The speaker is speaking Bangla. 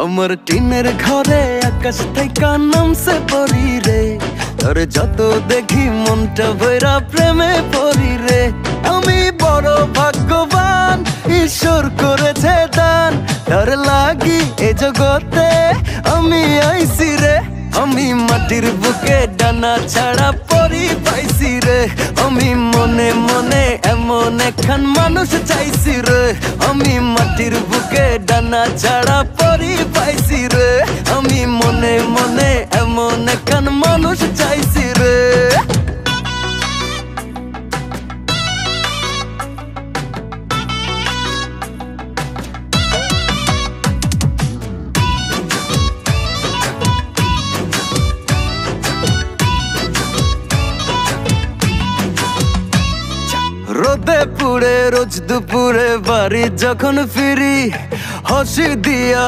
আমার টিনের ঘরে আকাশ থেকে নামছে পরি রে, তোর যত দেখি মনটা ভৈরা প্রেমে পরি রে। আমি বড় ভাগ্যবান, ঈশ্বর করেছে দান, তোর লাগি এ জগতে আমি আইছি রে। আমি মাটির বুকে ডানা ছাড়া পরি পাইছি রে, আমি মনে মনে এমন একখান মানুষ চাইছি রে। আমি মাটির বুকে ডানা ছাড়া পরি পাইছি রে, আমি মনে মনে এমন একখান মানুষ চাইছি রে। রোদে পুড়ে রোজ দুপুরে বাড়ি যখন ফিরি, হাসি দিয়া